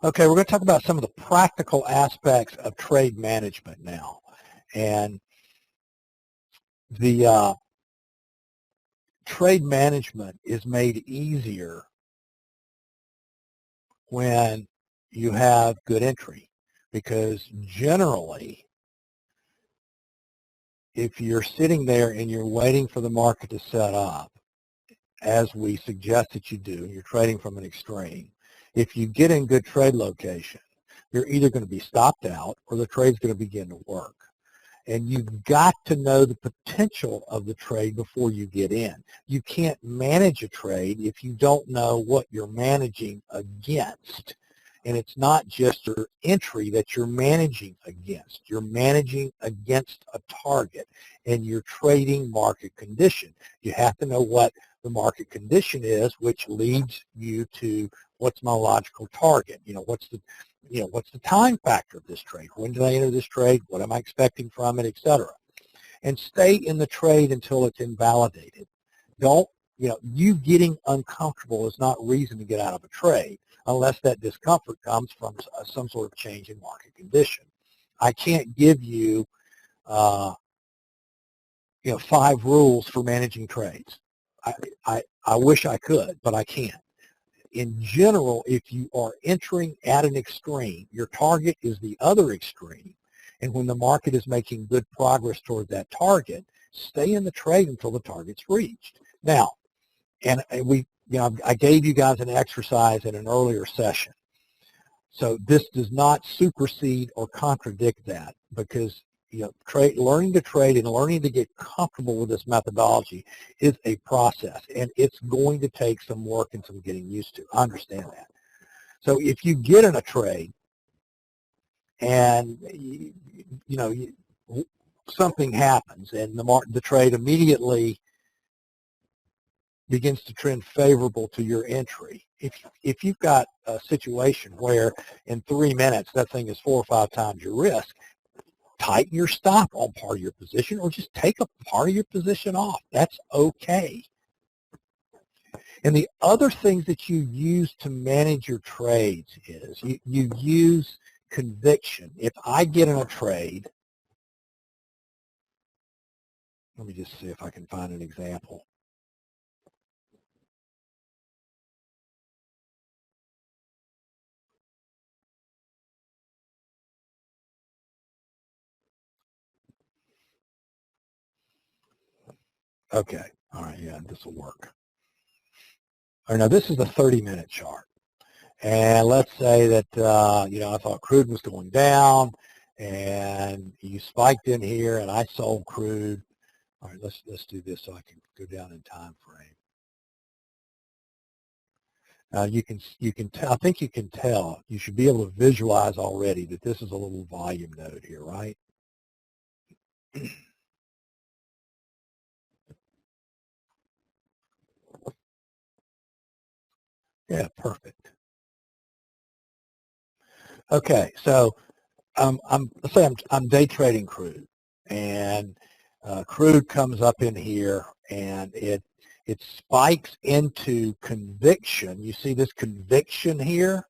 Okay, we're going to talk about some of the practical aspects of trade management now. And the trade management is made easier when you have good entry, because generally, if you're sitting there and you're waiting for the market to set up, as we suggest that you do, you're trading from an extreme, if you get in good trade location, you're either going to be stopped out or the trade's going to begin to work. And you've got to know the potential of the trade before you get in. You can't manage a trade if you don't know what you're managing against. And it's not just your entry that you're managing against. You're managing against a target, and you're trading market condition. You have to know what the market condition is, which leads you to what's my logical target. What's the time factor of this trade? When did I enter this trade? What am I expecting from it, etc. And stay in the trade until it's invalidated. You getting uncomfortable is not reason to get out of a trade unless that discomfort comes from some sort of change in market condition. I can't give you, 5 rules for managing trades. I wish I could, but I can't. In general, if you are entering at an extreme, your target is the other extreme. And when the market is making good progress toward that target, stay in the trade until the target's reached. Now, and I gave you guys an exercise in an earlier session. So this does not supersede or contradict that, because learning to trade and learning to get comfortable with this methodology is a process, and it's going to take some work and some getting used to. I understand that. So if you get in a trade and something happens and the trade immediately begins to trend favorable to your entry, if you've got a situation where in 3 minutes that thing is 4 or 5 times your risk, tighten your stop on part of your position, or just take a part of your position off. That's okay. And the other things that you use to manage your trades is you use conviction. If I get in a trade, let me just see if I can find an example. Okay, all right, yeah, this will work. All right, now this is the 30-minute chart. And let's say that, I thought crude was going down, and you spiked in here, and I sold crude. All right, let's do this so I can go down in time frame. I think you can tell. You should be able to visualize already that this is a little volume node here, right? Yeah, perfect. Okay, so let's say I'm day trading crude, and crude comes up in here, and it spikes into conviction. You see this conviction here?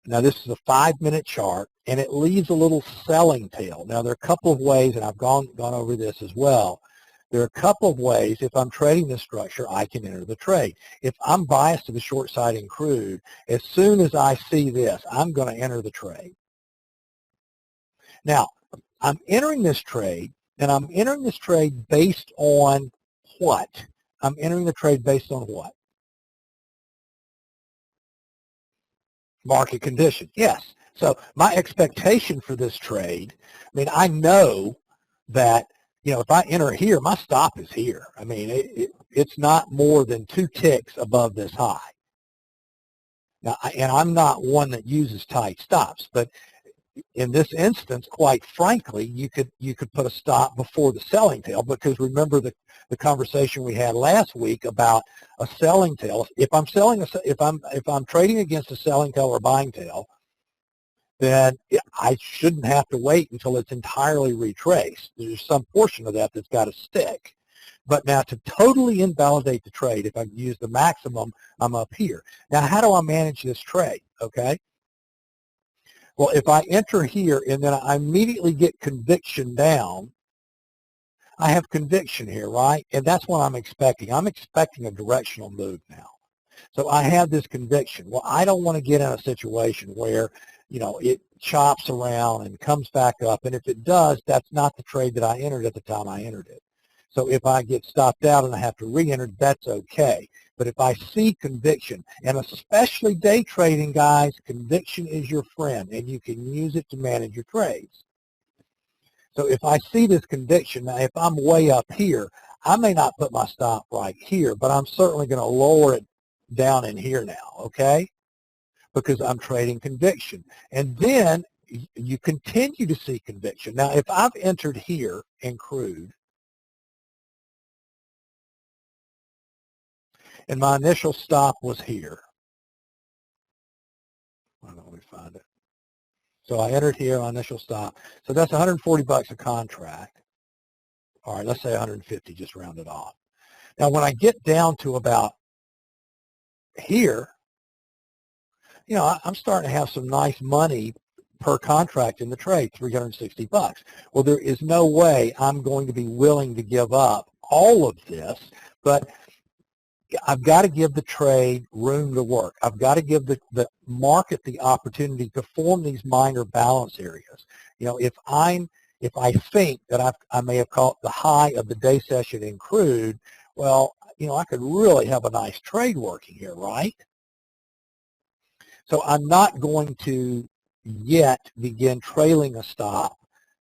Now this is a 5-minute chart, and it leaves a little selling tail. Now there are a couple of ways, and I've gone over this as well. There are a couple of ways, if I'm trading this structure, I can enter the trade. If I'm biased to the short side in crude, as soon as I see this, I'm going to enter the trade. Now, I'm entering this trade, and I'm entering this trade based on what? I'm entering the trade based on what? Market condition, yes. So my expectation for this trade, I know that, if I enter here, my stop is here. It's not more than 2 ticks above this high. Now, and I'm not one that uses tight stops, but in this instance, quite frankly, you could put a stop before the selling tail, because remember the conversation we had last week about a selling tail. If I'm trading against a selling tail or buying tail, then I shouldn't have to wait until it's entirely retraced. There's some portion of that that's got to stick. But now to totally invalidate the trade, if I use the maximum, I'm up here. Now, how do I manage this trade, okay? Well, if I enter here and then I immediately get conviction down, I have conviction here, right? And that's what I'm expecting. I'm expecting a directional move now. So I have this conviction. Well, I don't want to get in a situation where, you know, it chops around and comes back up. And if it does, that's not the trade that I entered at the time I entered it. So if I get stopped out and I have to re-enter, that's okay. But if I see conviction, and especially day trading, guys, conviction is your friend, and you can use it to manage your trades. So if I see this conviction, now if I'm way up here, I may not put my stop right here, but I'm certainly going to lower it down in here now, okay? Because I'm trading conviction. And then you continue to see conviction. Now, if I've entered here in crude, and my initial stop was here, why don't we find it? So I entered here, my initial stop. So that's 140 bucks a contract. All right, let's say 150, just round it off. Now, when I get down to about here, you know, I'm starting to have some nice money per contract in the trade, 360 bucks. Well, there is no way I'm going to be willing to give up all of this, but I've got to give the trade room to work. I've got to give the market the opportunity to form these minor balance areas. You know, if I think that I may have caught the high of the day session in crude, well, you know, I could really have a nice trade working here, right? So I'm not going to yet begin trailing a stop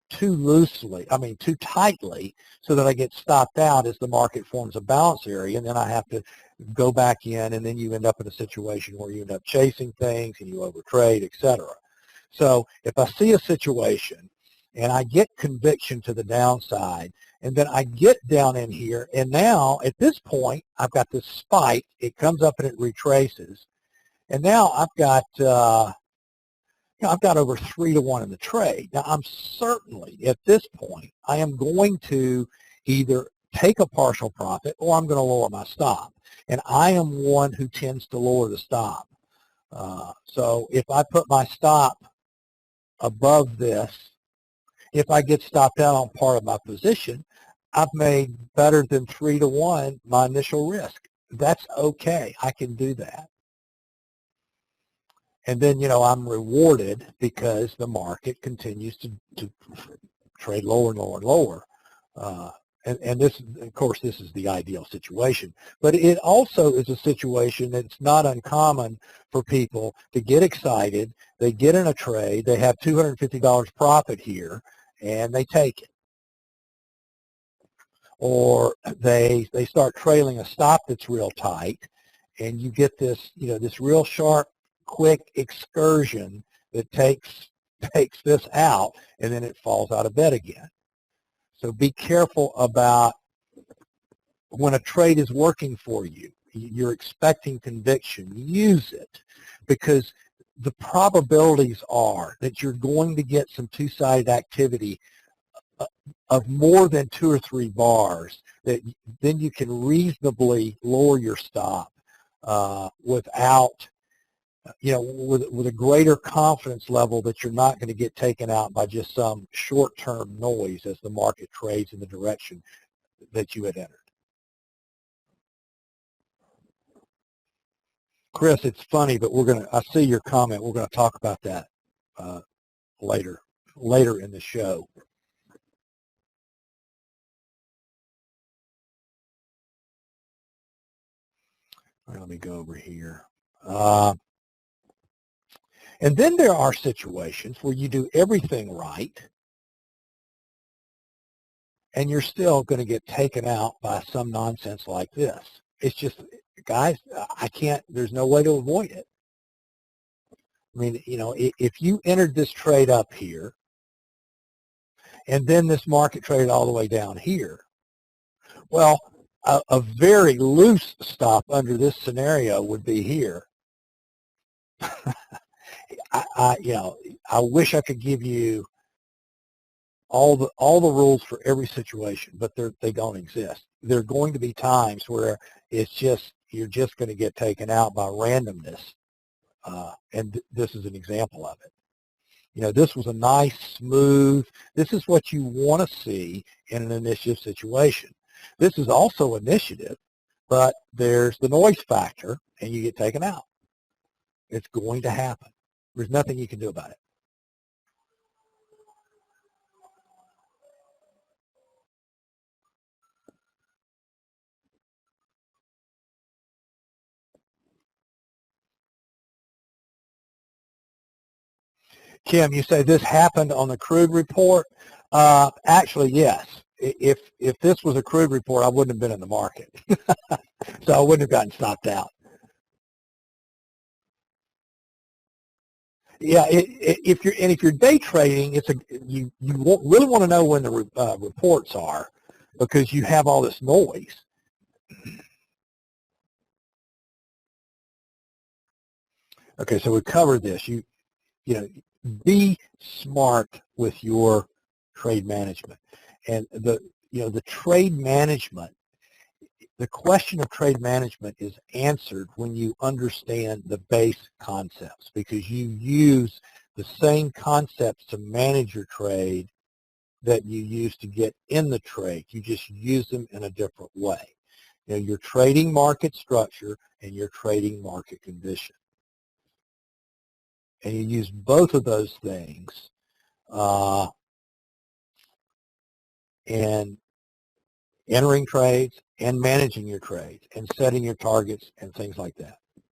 too loosely, too tightly, so that I get stopped out as the market forms a balance area, and then I have to go back in, and then you end up in a situation where you end up chasing things and you overtrade, etc. So if I see a situation and I get conviction to the downside, and then I get down in here, and now at this point I've got this spike, it comes up and it retraces, and now I've got I've got over 3-to-1 in the trade. Now, I'm certainly, at this point, I am going to either take a partial profit or I'm going to lower my stop. And I am one who tends to lower the stop. So if I put my stop above this, if I get stopped out on part of my position, I've made better than 3-to-1 my initial risk. That's okay. I can do that. And then, you know, I'm rewarded because the market continues to trade lower and lower and lower. And this, of course, this is the ideal situation. But it also is a situation that's not uncommon for people to get excited. They get in a trade. They have $250 profit here, and they take it. Or they start trailing a stop that's real tight, and you get this, you know, this real sharp, quick excursion that takes this out, and then it falls out of bed again. So be careful about when a trade is working for you. You're expecting conviction. Use it, because the probabilities are that you're going to get some two-sided activity of more than 2 or 3 bars, that then you can reasonably lower your stop without, you know, with a greater confidence level that you're not going to get taken out by just some short-term noise as the market trades in the direction that you had entered. Chris, it's funny, but I see your comment. We're going to talk about that later in the show. All right, let me go over here. And then there are situations where you do everything right, and you're still going to get taken out by some nonsense like this. It's just, guys, there's no way to avoid it. I mean, you know, if you entered this trade up here, and then this market traded all the way down here, well, a very loose stop under this scenario would be here. I wish I could give you all the rules for every situation, but they don't exist. there are going to be times where you're just going to get taken out by randomness. And this is an example of it. This was a nice, smooth, this is what you want to see in an initiative situation. This is also initiative, but there's the noise factor, and you get taken out. It's going to happen. There's nothing you can do about it. Kim, you say this happened on the crude report. Actually, yes. If this was a crude report, I wouldn't have been in the market. So I wouldn't have gotten stopped out. Yeah, if you're day trading, you really want to know when the reports are, because you have all this noise. Okay, so we covered this. You know, be smart with your trade management, and the trade management. The question of trade management is answered when you understand the base concepts, because you use the same concepts to manage your trade that you use to get in the trade. You just use them in a different way. You're trading market structure and you're trading market condition. And you use both of those things in entering trades and managing your trades and setting your targets and things like that.